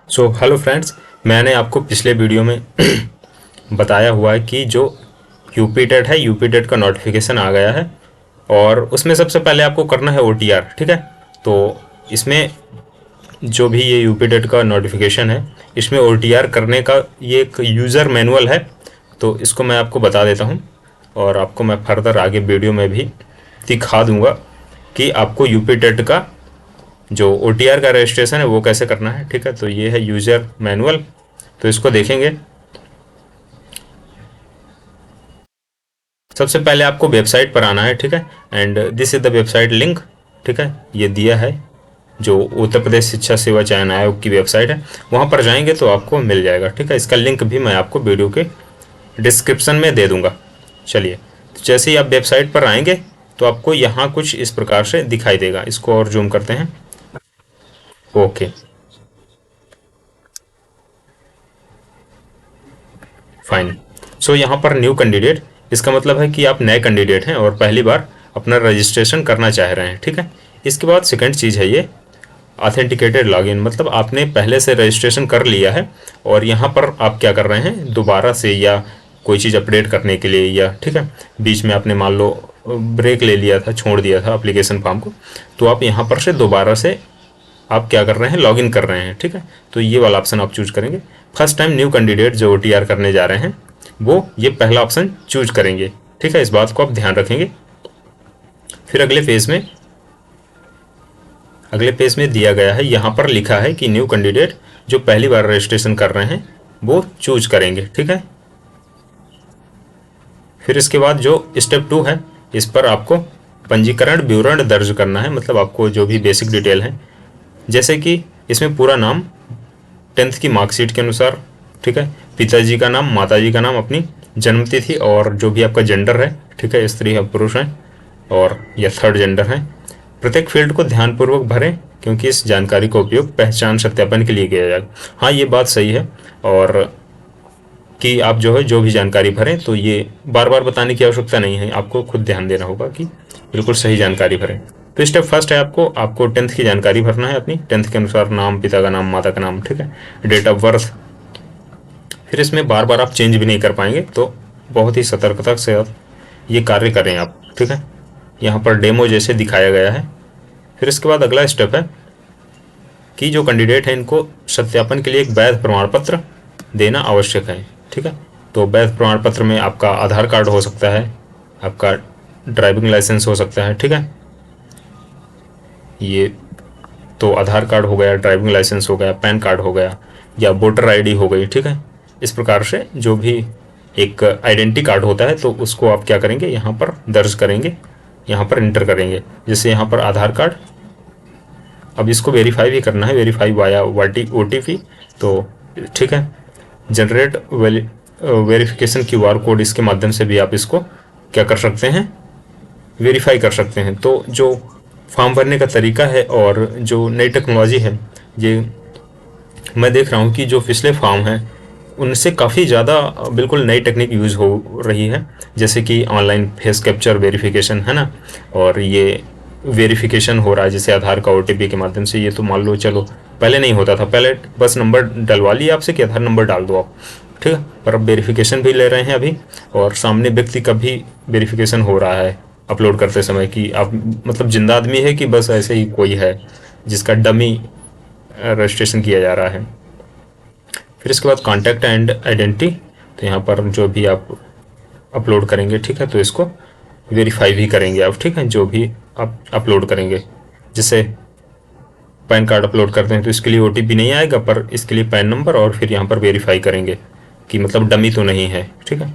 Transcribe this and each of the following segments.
So hello friends, मैंने आपको पिछले वीडियो में बताया हुआ है कि जो यूपी टेट है, यूपी टेट का नोटिफिकेशन आ गया है और उसमें सबसे पहले आपको करना है ओटीआर। ठीक है, तो इसमें जो भी ये यूपी टेट का नोटिफिकेशन है, इसमें ओटीआर करने का ये एक यूज़र मैनुअल है। तो इसको मैं आपको बता देता हूँ और आपको मैं फर्दर आगे वीडियो में भी दिखा दूँगा कि आपको यूपी टेट का जो OTR का रजिस्ट्रेशन है वो कैसे करना है। ठीक है, तो ये है यूज़र मैनुअल, तो इसको देखेंगे। सबसे पहले आपको वेबसाइट पर आना है। ठीक है, and this is the website link. ठीक है, ये दिया है जो उत्तर प्रदेश शिक्षा सेवा चयन आयोग की वेबसाइट है, वहाँ पर जाएंगे तो आपको मिल जाएगा। ठीक है, इसका लिंक भी मैं आपको वीडियो के डिस्क्रिप्शन में दे दूँगा। चलिए, तो जैसे ही आप वेबसाइट पर आएंगे तो आपको यहाँ कुछ इस प्रकार से दिखाई देगा। इसको और जूम करते हैं। Okay, fine. सो यहाँ पर न्यू कैंडिडेट, इसका मतलब है कि आप नए कैंडिडेट हैं और पहली बार अपना रजिस्ट्रेशन करना चाह रहे हैं। ठीक है, इसके बाद सेकंड चीज़ है ये ऑथेंटिकेटेड लॉगिन, मतलब आपने पहले से रजिस्ट्रेशन कर लिया है और यहाँ पर आप क्या कर रहे हैं, दोबारा से या कोई चीज़ अपडेट करने के लिए, या ठीक है बीच में आपने मान लो ब्रेक ले लिया था, छोड़ दिया था एप्लीकेशन फॉर्म को, तो आप यहाँ पर से दोबारा से आप क्या कर रहे हैं, लॉगिन कर रहे हैं। ठीक है, तो ये वाला ऑप्शन आप चूज करेंगे। फर्स्ट टाइम न्यू कैंडिडेट जो ओटीआर करने जा रहे हैं वो ये पहला ऑप्शन चूज करेंगे। ठीक है, इस बात को आप ध्यान रखेंगे। फिर अगले पेज में दिया गया है, यहाँ पर लिखा है कि न्यू कैंडिडेट जो पहली बार रजिस्ट्रेशन कर रहे हैं वो चूज करेंगे। ठीक है, फिर इसके बाद जो स्टेप 2 है, इस पर आपको पंजीकरण विवरण दर्ज करना है, मतलब आपको जो भी बेसिक डिटेल है, जैसे कि इसमें पूरा नाम 10th की मार्कशीट के अनुसार। ठीक है, पिताजी का नाम, माताजी का नाम, अपनी जन्मतिथि और जो भी आपका जेंडर है, ठीक है स्त्री या पुरुष है और या थर्ड जेंडर है। प्रत्येक फील्ड को ध्यानपूर्वक भरें क्योंकि इस जानकारी का उपयोग पहचान सत्यापन के लिए किया जाएगा। हाँ, ये बात सही है, और कि आप जो है जो भी जानकारी भरें तो ये बार बार बताने की आवश्यकता नहीं है, आपको खुद ध्यान देना होगा कि बिल्कुल सही जानकारी भरें। तो स्टेप फर्स्ट है आपको 10th की जानकारी भरना है, अपनी 10th के अनुसार नाम, पिता का नाम, माता का नाम, ठीक है, डेट ऑफ बर्थ। फिर इसमें बार बार आप चेंज भी नहीं कर पाएंगे, तो बहुत ही सतर्कता से आप ये कार्य करें आप। ठीक है, यहाँ पर डेमो जैसे दिखाया गया है। फिर इसके बाद अगला स्टेप है कि जो कैंडिडेट है इनको सत्यापन के लिए एक वैध प्रमाण पत्र देना आवश्यक है। ठीक है, तो वैध प्रमाण पत्र में आपका आधार कार्ड हो सकता है, आपका ड्राइविंग लाइसेंस हो सकता है। ठीक है, ये तो आधार कार्ड हो गया, ड्राइविंग लाइसेंस हो गया, पैन कार्ड हो गया, या वोटर आईडी हो गई। ठीक है, इस प्रकार से जो भी एक आइडेंटिटी कार्ड होता है तो उसको आप क्या करेंगे, यहाँ पर दर्ज करेंगे, यहाँ पर इंटर करेंगे। जैसे यहाँ पर आधार कार्ड, अब इसको वेरीफाई भी करना है, वेरीफाई वाया OTP। तो ठीक है, जनरेट वेरिफिकेशन QR कोड, इसके माध्यम से भी आप इसको क्या कर सकते हैं, वेरीफाई कर सकते हैं। तो जो फॉर्म भरने का तरीका है और जो नई टेक्नोलॉजी है, ये मैं देख रहा हूँ कि जो पिछले फॉर्म हैं उनसे काफ़ी ज़्यादा बिल्कुल नई टेक्निक यूज़ हो रही है, जैसे कि ऑनलाइन फेस कैप्चर वेरिफिकेशन है ना, और ये वेरिफिकेशन हो रहा है जैसे आधार का OTP के माध्यम से। ये तो मान लो चलो पहले नहीं होता था, पहले बस नंबर डलवा लिया आपसे कि आधार नंबर डाल दो आप, ठीक है, पर अब वेरिफिकेशन भी ले रहे हैं अभी, और सामने व्यक्ति का भी वेरिफिकेशन हो रहा है अपलोड करते समय कि आप मतलब जिंदा आदमी है कि बस ऐसे ही कोई है जिसका डमी रजिस्ट्रेशन किया जा रहा है। फिर इसके बाद कॉन्टैक्ट एंड आइडेंटिटी, तो यहाँ पर जो भी आप अपलोड करेंगे, ठीक है, तो इसको वेरीफाई भी करेंगे आप। ठीक है, जो भी आप अपलोड करेंगे, जैसे पैन कार्ड अपलोड करते हैं तो इसके लिए OTP नहीं आएगा, पर इसके लिए पैन नंबर, और फिर यहाँ पर वेरीफाई करेंगे कि मतलब डमी तो नहीं है। ठीक है,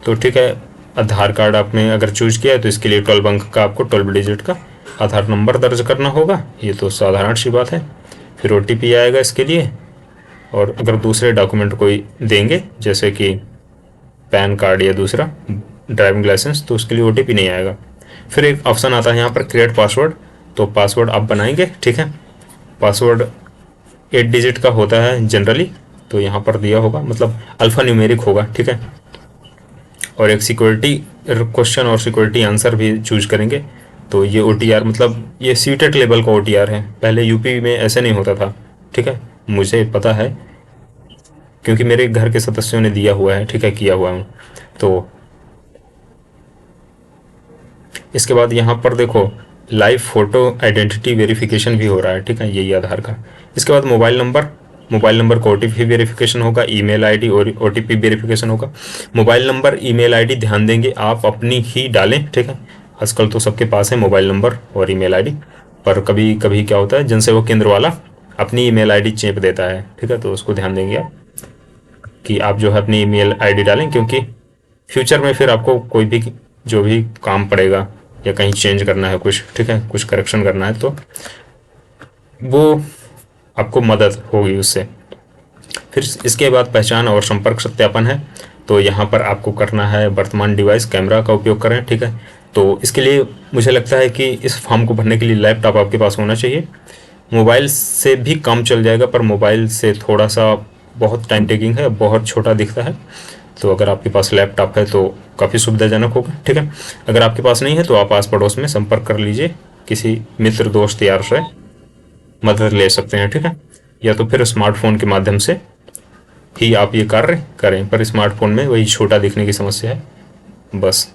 तो ठीक है, आधार कार्ड आपने अगर चूज किया है तो इसके लिए 12 अंक का आपको 12 डिजिट का आधार नंबर दर्ज करना होगा, ये तो साधारण सी बात है। फिर OTP आएगा इसके लिए, और अगर दूसरे डॉक्यूमेंट कोई देंगे जैसे कि पैन कार्ड या दूसरा ड्राइविंग लाइसेंस, तो उसके लिए OTP नहीं आएगा। फिर एक ऑप्शन आता है यहाँ पर क्रिएट पासवर्ड, तो पासवर्ड आप बनाएंगे। ठीक है, पासवर्ड 8 डिजिट का होता है जनरली, तो यहाँ पर दिया होगा, मतलब अल्फ़ा न्यूमेरिक होगा। ठीक है, और एक सिक्योरिटी क्वेश्चन और सिक्योरिटी आंसर भी चूज करेंगे, तो ये OTR मतलब ये सीटेट लेवल का OTR है, पहले यूपी में ऐसे नहीं होता था, ठीक है, मुझे पता है क्योंकि मेरे घर के सदस्यों ने दिया हुआ है, ठीक है, किया हुआ है। तो इसके बाद यहाँ पर देखो लाइव फोटो आइडेंटिटी वेरिफिकेशन भी हो रहा है, ठीक है, यही आधार का। इसके बाद मोबाइल नंबर का OTP वेरिफिकेशन होगा, ईमेल आईडी और OTP वेरिफिकेशन होगा। मोबाइल नंबर ईमेल आईडी ध्यान देंगे आप अपनी ही डालें, ठीक है, आजकल तो सबके पास है मोबाइल नंबर और ईमेल आईडी, पर कभी कभी क्या होता है जनसेवा केंद्र वाला अपनी ईमेल आईडी चेप देता है, ठीक है, तो उसको ध्यान देंगे आप कि आप जो है अपनी ईमेल आईडी डालें, क्योंकि फ्यूचर में फिर आपको कोई भी जो भी काम पड़ेगा या कहीं चेंज करना है कुछ, ठीक है, कुछ करेक्शन करना है तो वो आपको मदद होगी उससे। फिर इसके बाद पहचान और संपर्क सत्यापन है, तो यहाँ पर आपको करना है वर्तमान डिवाइस कैमरा का उपयोग करें, ठीक है। तो इसके लिए मुझे लगता है कि इस फॉर्म को भरने के लिए लैपटॉप आपके पास होना चाहिए। मोबाइल से भी काम चल जाएगा, पर मोबाइल से थोड़ा सा बहुत टाइम टेकिंग है, बहुत छोटा दिखता है, तो अगर आपके पास लैपटॉप है तो काफ़ी सुविधाजनक होगा, ठीक है। अगर आपके पास नहीं है तो आप आस पड़ोस में संपर्क कर लीजिए, किसी मित्र दोस्त यार से मदद ले सकते हैं, ठीक है, या तो फिर स्मार्टफोन के माध्यम से ही आप ये कार्य करें, पर स्मार्टफोन में वही छोटा दिखने की समस्या है बस।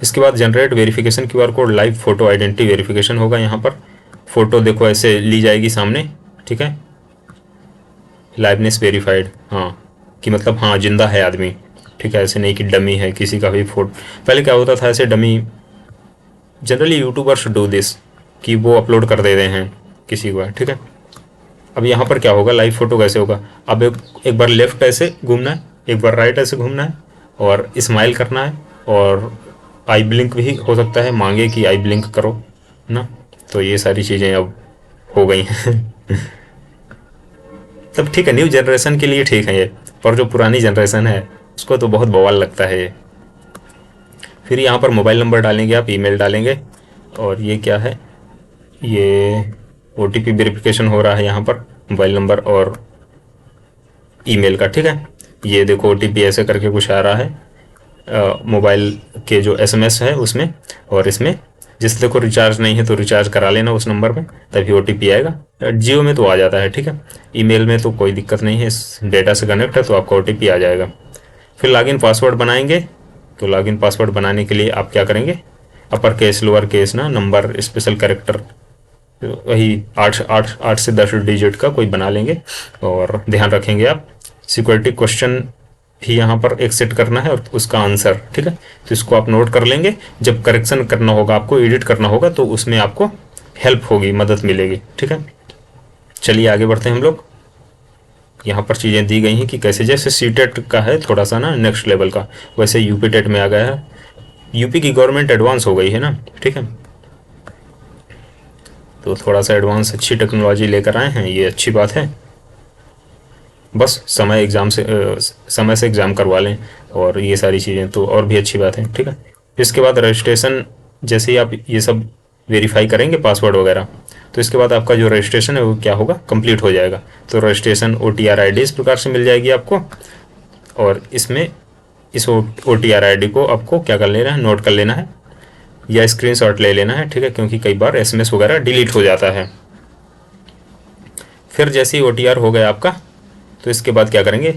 इसके बाद generate verification QR code live photo identity verification होगा। यहाँ पर फोटो देखो ऐसे ली जाएगी सामने, ठीक है, लाइवनेस वेरीफाइड, हाँ, कि मतलब हाँ जिंदा है आदमी, ठीक है, ऐसे नहीं कि डमी है किसी का भी फोटो। पहले क्या होता था ऐसे dummy, generally YouTubers do this कि वो अपलोड कर देते हैं किसी को, ठीक है। अब यहाँ पर क्या होगा, लाइव फोटो कैसे होगा, अब एक बार लेफ्ट ऐसे घूमना है, एक बार राइट ऐसे घूमना है और स्माइल करना है, और आई ब्लिंक भी हो सकता है, मांगे कि आई ब्लिंक करो ना, तो ये सारी चीज़ें अब हो गई हैं तब ठीक है, न्यू जनरेशन के लिए ठीक है ये, पर जो पुरानी जनरेशन है उसको तो बहुत बवाल लगता है ये। फिर यहाँ पर मोबाइल नंबर डालेंगे आप, ईमेल डालेंगे, और ये क्या है, ये OTP वेरिफिकेशन हो रहा है यहाँ पर मोबाइल नंबर और ईमेल का, ठीक है। ये देखो OTP ऐसे करके कुछ आ रहा है मोबाइल के जो SMS है उसमें, और इसमें जिस देखो रिचार्ज नहीं है तो रिचार्ज करा लेना उस नंबर में, तभी OTP आएगा। जियो में तो आ जाता है, ठीक है, ईमेल में तो कोई दिक्कत नहीं है, इस डेटा से कनेक्ट है तो आपका OTP आ जाएगा। फिर लॉगिन पासवर्ड बनाएंगे, तो लॉगिन पासवर्ड बनाने के लिए आप क्या करेंगे, अपर केस लोअर केस ना, नंबर स्पेशल कैरेक्टर वही 8 से 10 डिजिट का कोई बना लेंगे, और ध्यान रखेंगे आप सिक्योरिटी क्वेश्चन भी यहाँ पर एक सेट करना है और उसका आंसर, ठीक है, तो इसको आप नोट कर लेंगे। जब करेक्शन करना होगा आपको, एडिट करना होगा, तो उसमें आपको हेल्प होगी, मदद मिलेगी, ठीक है। चलिए आगे बढ़ते हैं हम लोग। यहाँ पर चीज़ें दी गई हैं कि कैसे, जैसे सीटेट का है थोड़ा सा ना नेक्स्ट लेवल का, वैसे यूपी टेट में आ गया है। यूपी की गवर्नमेंट एडवांस हो गई है ना, ठीक है, तो थोड़ा सा एडवांस अच्छी टेक्नोलॉजी लेकर आए हैं, ये अच्छी बात है। बस समय से एग्ज़ाम करवा लें और ये सारी चीज़ें तो और भी अच्छी बात है, ठीक है। इसके बाद रजिस्ट्रेशन, जैसे ही आप ये सब वेरीफाई करेंगे पासवर्ड वगैरह, तो इसके बाद आपका जो रजिस्ट्रेशन है वो क्या होगा, कंप्लीट हो जाएगा। तो रजिस्ट्रेशन OTR ID इस प्रकार से मिल जाएगी आपको, और इसमें इस OTR ID को आपको क्या कर लेना है, नोट कर लेना है या स्क्रीनशॉट ले लेना है, ठीक है, क्योंकि कई बार SMS वगैरह डिलीट हो जाता है। फिर जैसे ही OTR हो गया आपका, तो इसके बाद क्या करेंगे,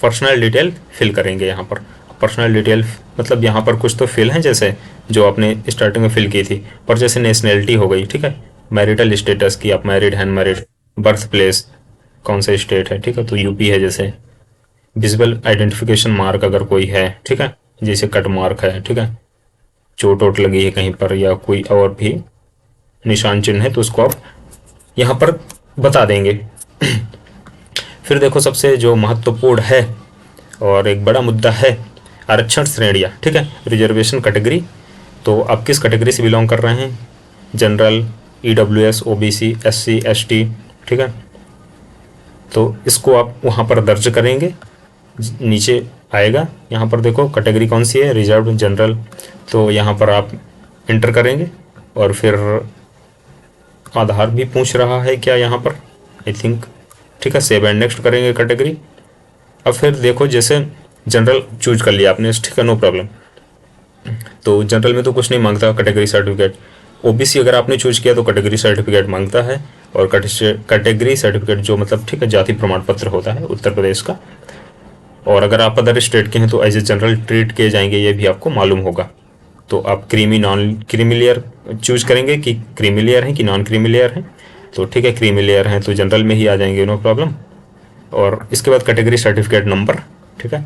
पर्सनल डिटेल फिल करेंगे। यहाँ पर पर्सनल डिटेल मतलब यहाँ पर कुछ तो फिल हैं जैसे जो आपने स्टार्टिंग में फिल की थी, पर जैसे नेशनैलिटी हो गई, ठीक है, मैरिटल स्टेटस की आप married hand married, birth place कौन सा स्टेट है, ठीक है, तो यूपी है जैसे, विजिबल आइडेंटिफिकेशन मार्क अगर कोई है, ठीक है, जैसे कट मार्क है, ठीक है, चोट वोट लगी है कहीं पर या कोई और भी निशान चिन्ह है तो उसको आप यहाँ पर बता देंगे फिर देखो सबसे जो महत्वपूर्ण है और एक बड़ा मुद्दा है, आरक्षण श्रेणियाँ, ठीक है, रिजर्वेशन कैटेगरी। तो आप किस कैटेगरी से बिलोंग कर रहे हैं, general, EWS, OBC, SC, ST, ठीक है, तो इसको आप वहाँ पर दर्ज करेंगे, नीचे आएगा यहाँ पर देखो कैटेगरी कौन सी है, रिजर्व, जनरल, तो यहाँ पर आप इंटर करेंगे। और फिर आधार भी पूछ रहा है क्या यहाँ पर, आई थिंक, ठीक है, सेव एंड नेक्स्ट करेंगे कैटेगरी। अब फिर देखो जैसे जनरल चूज कर लिया आपने, ठीक है, नो प्रॉब्लम। तो जनरल में तो कुछ नहीं मांगता कैटेगरी सर्टिफिकेट। ओबीसी अगर आपने चूज किया तो कैटेगरी सर्टिफिकेट मांगता है, और कैटेगरी सर्टिफिकेट जो मतलब ठीक है जाति प्रमाण पत्र होता है उत्तर प्रदेश का। और अगर आप अदर स्टेट के हैं तो एज ए जनरल ट्रीट किए जाएंगे, ये भी आपको मालूम होगा। तो आप creamy non creamy layer choose करेंगे कि क्रीमी लेयर हैं कि नॉन क्रीमी लेयर हैं। तो ठीक है, क्रीमी लेयर हैं तो जनरल में ही आ जाएंगे, नो प्रॉब्लम। और इसके बाद कैटेगरी सर्टिफिकेट नंबर, ठीक है,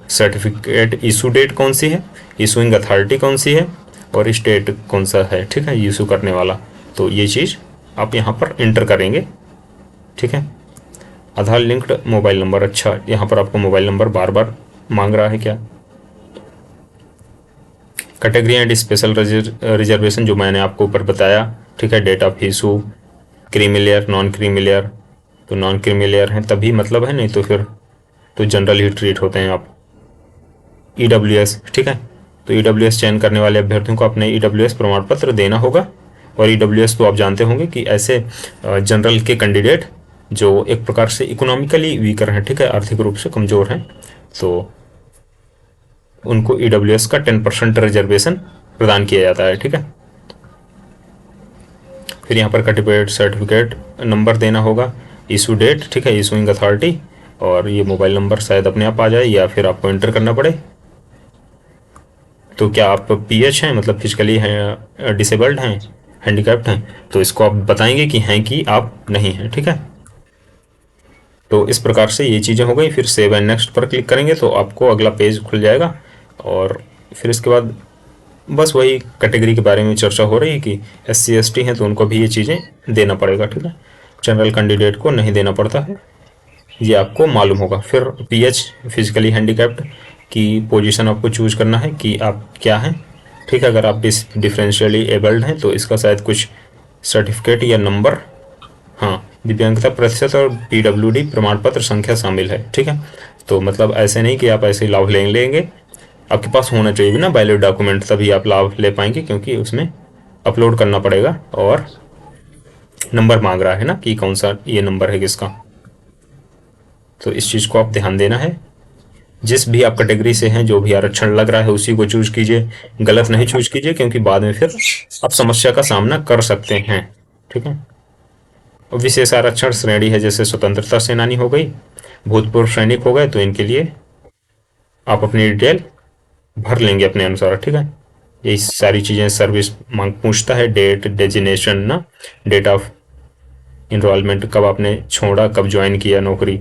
सर्टिफिकेट इशू डेट कौन सी है, इशूइंग अथॉरिटी कौन सी है, और स्टेट कौन सा है, ठीक है, इशू करने वाला। तो ये चीज़ आप यहाँ पर इंटर करेंगे, ठीक है। आधार लिंक्ड मोबाइल नंबर, अच्छा यहाँ पर आपको मोबाइल नंबर बार बार मांग रहा है क्या। कैटेगरी एंड स्पेशल रिजर्वेशन जो मैंने आपको ऊपर बताया, ठीक है, date of issue, creamy layer, non creamy layer. तो नॉन क्रीमी लेयर हैं तभी मतलब है, नहीं तो फिर तो जनरल ही ट्रीट होते हैं आप। ईडब्ल्यूएस, ठीक है, तो ईडब्ल्यूएस चयन करने वाले अभ्यर्थियों को अपने ईडब्ल्यूएस प्रमाण पत्र देना होगा। और ईडब्ल्यूएस तो आप जानते होंगे कि ऐसे जनरल के कैंडिडेट जो एक प्रकार से इकोनॉमिकली वीकर हैं, ठीक है, आर्थिक रूप से कमज़ोर हैं, तो उनको ईडब्ल्यूएस का 10% रिजर्वेशन प्रदान किया जाता है, ठीक है। फिर यहाँ पर कैटेगरी सर्टिफिकेट नंबर देना होगा, इशू डेट, ठीक है, इशूइंग अथॉरिटी, और ये मोबाइल नंबर शायद अपने आप आ जाए या फिर आपको एंटर करना पड़े। तो क्या आप पीएच हैं, मतलब फिजिकली हैं, डिसेबल्ड हैं, हैंडीकैप्ड हैं, तो इसको आप बताएंगे कि हैं कि आप नहीं हैं, ठीक है। तो इस प्रकार से ये चीज़ें हो गई। फिर सेव एंड नेक्स्ट पर क्लिक करेंगे तो आपको अगला पेज खुल जाएगा। और फिर इसके बाद बस वही कैटेगरी के बारे में चर्चा हो रही है कि SC ST हैं तो उनको भी ये चीज़ें देना पड़ेगा, ठीक है। जनरल कैंडिडेट को नहीं देना पड़ता है, ये आपको मालूम होगा। फिर PH फिजिकली हैंडीकैप्ड की पोजीशन आपको चूज करना है कि आप क्या हैं, ठीक है। अगर आप डिफरेंशियली एबल्ड हैं तो इसका शायद कुछ सर्टिफिकेट या नंबर, हाँ, दिव्यांगता प्रतिशत और PWD प्रमाण पत्र संख्या शामिल है, ठीक है। तो मतलब ऐसे नहीं कि आप ऐसे ही लाभ लेंगे, आपके पास होना चाहिए भी ना वैलिड डॉक्यूमेंट, तभी आप लाभ ले पाएंगे, क्योंकि उसमें अपलोड करना पड़ेगा। और नंबर मांग रहा है ना कि कौन सा ये नंबर है किसका, तो इस चीज़ को आप ध्यान देना है। जिस भी आप कैटेगरी से हैं, जो भी आरक्षण लग रहा है उसी को चूज कीजिए, गलत नहीं चूज कीजिए, क्योंकि बाद में फिर आप समस्या का सामना कर सकते हैं, ठीक है। विशेष आरक्षण श्रेणी है, जैसे स्वतंत्रता सेनानी हो गई, भूतपूर्व सैनिक हो गए, तो इनके लिए आप अपनी डिटेल भर लेंगे अपने अनुसार, ठीक है। यही सारी चीज़ें सर्विस मांग पूछता है, डेट, डेजिनेशन ना, डेट ऑफ इनरोलमेंट, कब आपने छोड़ा, कब ज्वाइन किया नौकरी।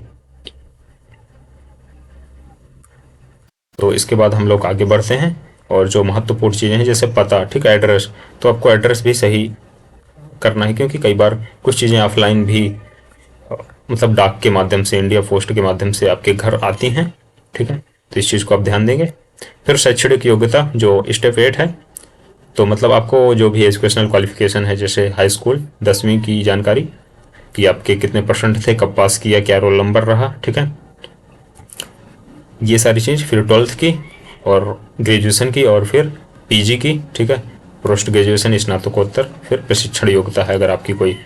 तो इसके बाद हम लोग आगे बढ़ते हैं, और जो महत्वपूर्ण चीज़ें हैं जैसे पता, ठीक है, एड्रेस, तो आपको एड्रेस भी सही करना है, क्योंकि कई बार कुछ चीज़ें ऑफलाइन भी मतलब डाक के माध्यम से, इंडिया पोस्ट के माध्यम से आपके घर आती हैं, ठीक है। तो इस चीज़ को आप ध्यान देंगे। फिर शैक्षणिक योग्यता जो स्टेप 8 है, तो मतलब आपको जो भी एजुकेशनल क्वालिफिकेशन है, जैसे हाई स्कूल 10वीं की जानकारी कि आपके कितने परसेंट थे, कब पास किया, क्या रोल नंबर रहा, ठीक है, ये सारी चीज़। फिर 12th की और ग्रेजुएशन की, और फिर PG की, ठीक है, पोस्ट ग्रेजुएशन, स्नातकोत्तर। फिर प्रशिक्षण योग्यता है अगर आपकी कोई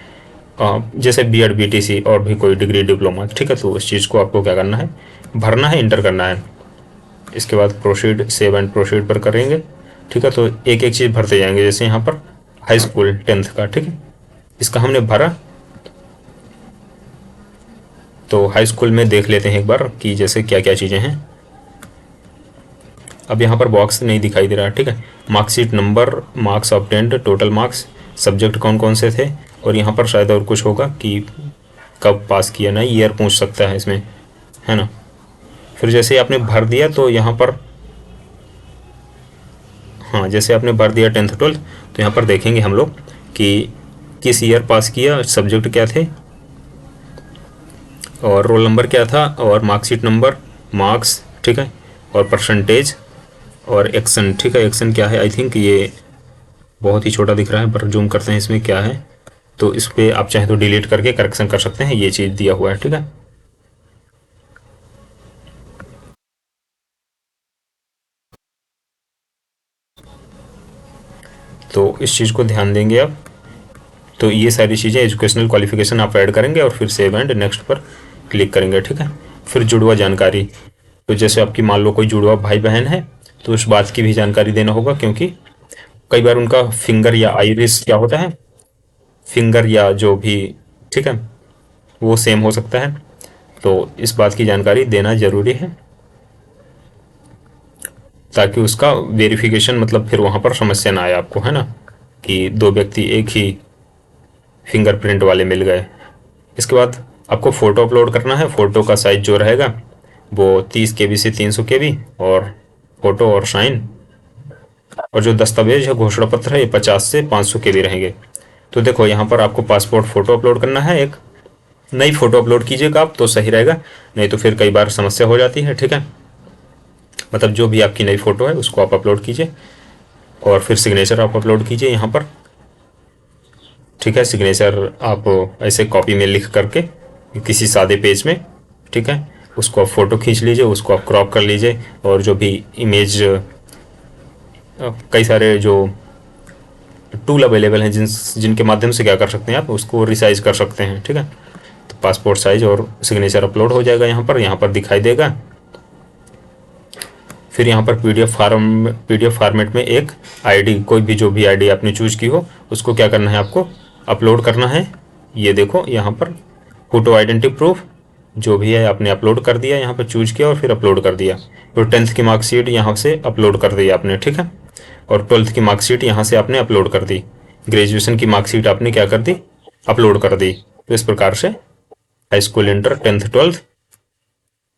जैसे BEd BTC और भी कोई डिग्री, डिप्लोमा, ठीक है। तो इस चीज़ को आपको क्या करना है, भरना है, इंटर करना है। इसके बाद प्रोसीड, सेव एंड प्रोसीड पर करेंगे, ठीक है। तो एक एक चीज़ भरते जाएंगे, जैसे यहाँ पर हाई स्कूल 10th का, ठीक है, इसका हमने भरा। तो हाई स्कूल में देख लेते हैं एक बार कि जैसे क्या क्या चीज़ें हैं। अब यहाँ पर बॉक्स नहीं दिखाई दे रहा, ठीक है। Marksheet number, marks obtained, total marks, subject कौन कौन से थे, और यहाँ पर शायद और कुछ होगा कि कब पास किया ना, ईयर पूछ सकता है इसमें, है ना। फिर जैसे आपने भर दिया तो यहाँ पर, हाँ, जैसे आपने भर दिया 10th 12th, तो यहाँ पर देखेंगे हम लोग कि किस ईयर पास किया, सब्जेक्ट क्या थे, और रोल नंबर क्या था, और मार्कशीट नंबर, मार्क्स, ठीक है, और परसेंटेज, और एक्शन, ठीक है। एक्शन क्या है, आई थिंक ये बहुत ही छोटा दिख रहा है, पर जूम करते हैं इसमें क्या है, तो इस पर आप चाहे तो डिलीट करके करेक्शन कर सकते हैं, ये चीज़ दिया हुआ है, ठीक है। तो इस चीज़ को ध्यान देंगे आप। तो ये सारी चीज़ें एजुकेशनल क्वालिफिकेशन आप ऐड करेंगे, और फिर सेव एंड नेक्स्ट पर क्लिक करेंगे, ठीक है। फिर जुड़वा जानकारी, तो जैसे आपकी मान लो कोई जुड़वा भाई बहन है, तो उस बात की भी जानकारी देना होगा, क्योंकि कई बार उनका फिंगर या आइरिस क्या होता है, फिंगर या जो भी, ठीक है, वो सेम हो सकता है। तो इस बात की जानकारी देना ज़रूरी है, ताकि उसका वेरिफिकेशन मतलब फिर वहाँ पर समस्या ना आए आपको, है ना, कि दो व्यक्ति एक ही फिंगरप्रिंट वाले मिल गए। इसके बाद आपको फ़ोटो अपलोड करना है। फ़ोटो का साइज़ जो रहेगा वो 30 KB से 300 KB, और फ़ोटो और साइन, और जो दस्तावेज है घोषणा पत्र है, ये 50 से 500 KB रहेंगे। तो देखो यहाँ पर आपको पासपोर्ट फ़ोटो अपलोड करना है, एक नई फ़ोटो अपलोड कीजिएगा आप तो सही रहेगा, नहीं तो फिर कई बार समस्या हो जाती है, ठीक है। मतलब जो भी आपकी नई फ़ोटो है उसको आप अपलोड कीजिए, और फिर सिग्नेचर आप अपलोड कीजिए यहाँ पर, ठीक है। सिग्नेचर आप ऐसे कॉपी में लिख करके किसी सादे पेज में, ठीक है, उसको आप फ़ोटो खींच लीजिए, उसको आप क्रॉप कर लीजिए, और जो भी इमेज, कई सारे जो टूल अवेलेबल हैं जिनके माध्यम से क्या कर सकते हैं आप उसको रिसाइज कर सकते हैं, ठीक है। तो पासपोर्ट साइज और सिग्नेचर अपलोड हो जाएगा, यहाँ पर दिखाई देगा। फिर यहाँ पर पीडीएफ फॉर्मेट में एक आईडी, कोई भी जो भी आईडी आपने चूज की हो उसको क्या करना है, आपको अपलोड करना है। ये देखो यहाँ पर फोटो आइडेंटिटी प्रूफ जो भी है आपने अपलोड कर दिया, यहाँ पर चूज किया और फिर अपलोड कर दिया। तो 10th की मार्कशीट यहाँ से अपलोड कर दी आपने, ठीक है, और 12th की मार्कशीट यहाँ से आपने अपलोड कर दी। ग्रेजुएशन की मार्कशीट आपने क्या कर दी, अपलोड कर दी। तो इस प्रकार से high school, inter, 10th, 12th,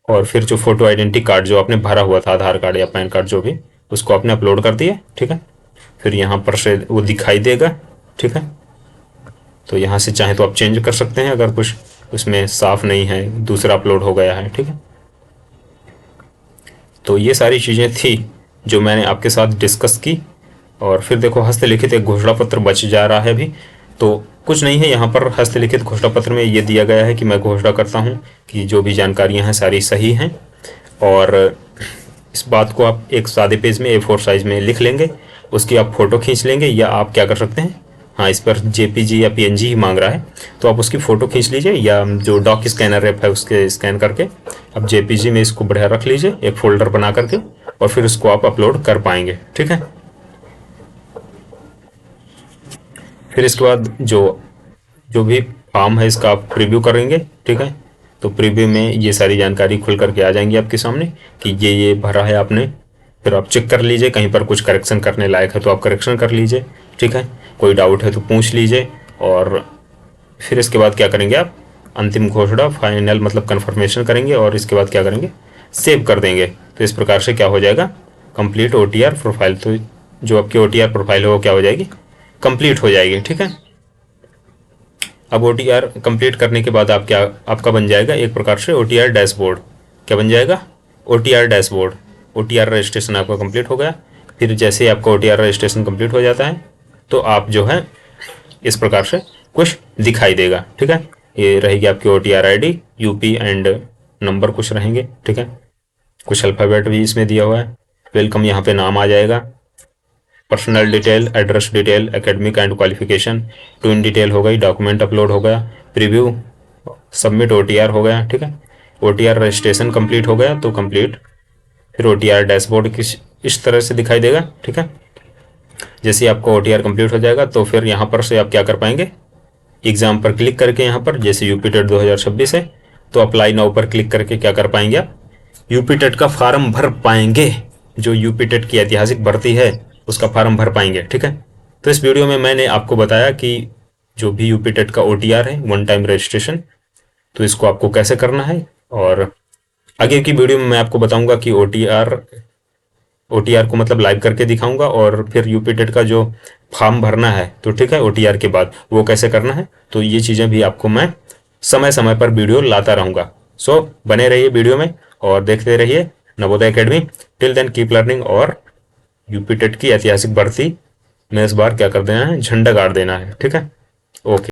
और फिर जो फोटो आइडेंटिटी कार्ड जो आपने भरा हुआ था, आधार कार्ड या पैन कार्ड जो भी, उसको आपने अपलोड कर दिया, ठीक है। फिर यहाँ पर से वो दिखाई देगा, ठीक है। तो यहाँ से चाहे तो आप चेंज कर सकते हैं अगर कुछ उसमें साफ नहीं है, दूसरा अपलोड हो गया है, ठीक है। तो ये सारी चीज़ें थी जो मैंने आपके साथ डिस्कस की। और फिर देखो हस्तलिखित एक घोषणा पत्र बच जा रहा है अभी, तो कुछ नहीं है यहाँ पर। हस्तलिखित घोषणा पत्र में ये दिया गया है कि मैं घोषणा करता हूँ कि जो भी जानकारियाँ हैं सारी सही हैं, और इस बात को आप एक सादे पेज में A4 साइज में लिख लेंगे, उसकी आप फ़ोटो खींच लेंगे, या आप क्या कर सकते हैं, हाँ, इस पर JPG या PNG ही मांग रहा है तो आप उसकी फ़ोटो खींच लीजिए, या जो डॉक स्कैनर ऐप है उसके स्कैन करके आप JPG में इसको बढ़िया रख लीजिए एक फ़ोल्डर बना करके, और फिर उसको आप अपलोड कर पाएंगे, ठीक है। फिर इसके बाद जो भी फॉर्म है इसका आप प्रीव्यू करेंगे, ठीक है। तो प्रीव्यू में ये सारी जानकारी खुल करके आ जाएंगी आपके सामने कि ये भरा है आपने। फिर आप चेक कर लीजिए, कहीं पर कुछ करेक्शन करने लायक है तो आप करेक्शन कर लीजिए, ठीक है। कोई डाउट है तो पूछ लीजिए, और फिर इसके बाद क्या करेंगे आप, अंतिम घोषणा, फाइनल मतलब कन्फर्मेशन करेंगे, और इसके बाद क्या करेंगे, सेव कर देंगे। तो इस प्रकार से क्या हो जाएगा, कंप्लीट OTR प्रोफाइल। तो जो आपकी OTR प्रोफाइल है वो क्या हो जाएगी, कंप्लीट हो जाएगी, ठीक है। अब OTR कंप्लीट करने के बाद आपका बन जाएगा एक प्रकार से OTR डैशबोर्ड। क्या बन जाएगा, OTR डैशबोर्ड। OTR रजिस्ट्रेशन आपका कंप्लीट हो गया। फिर जैसे आपका OTR रजिस्ट्रेशन कंप्लीट हो जाता है तो आप जो है इस प्रकार से कुछ दिखाई देगा, ठीक है। ये रहेगी आपकी OTR ID, UP and number कुछ रहेंगे, ठीक है। कुछ अल्फ़ाबेट भी इसमें दिया हुआ है। वेलकम यहाँ पे नाम आ जाएगा, personal detail, address detail, academic and qualification, twin detail हो गई, डॉक्यूमेंट अपलोड हो गया, प्रीव्यू, सबमिट OTR हो गया, ठीक है। OTR रजिस्ट्रेशन कंप्लीट हो गया तो कंप्लीट। फिर OTR डैशबोर्ड किस इस तरह से दिखाई देगा, ठीक है। जैसे आपको OTR कंप्लीट हो जाएगा तो फिर यहाँ पर से आप क्या कर पाएंगे, एग्जाम पर क्लिक करके यहाँ पर जैसे यूपी टेट 2026 है तो अप्लाई नाउ पर क्लिक करके क्या कर पाएंगे, आप यूपी टेट का फॉर्म भर पाएंगे। जो यूपी टेट की ऐतिहासिक भर्ती है उसका फॉर्म भर पाएंगे, ठीक है। तो इस वीडियो में मैंने आपको बताया कि जो भी यूपी टेट का OTR है, वन टाइम रजिस्ट्रेशन, तो इसको आपको कैसे करना है, और आगे की वीडियो में मैं आपको बताऊंगा कि OTR को मतलब लाइव करके दिखाऊंगा, और फिर यूपी टेट का जो फॉर्म भरना है तो ठीक है OTR के बाद वो कैसे करना है। तो ये चीज़ें भी आपको मैं समय समय पर वीडियो लाता रहूँगा। सो बने रहिए वीडियो में और देखते रहिए Navodaya academy. Till then keep learning, और यूपी टेट की ऐतिहासिक भर्ती में इस बार क्या कर देना है, झंडा गाड़ देना है, ठीक है। ओके।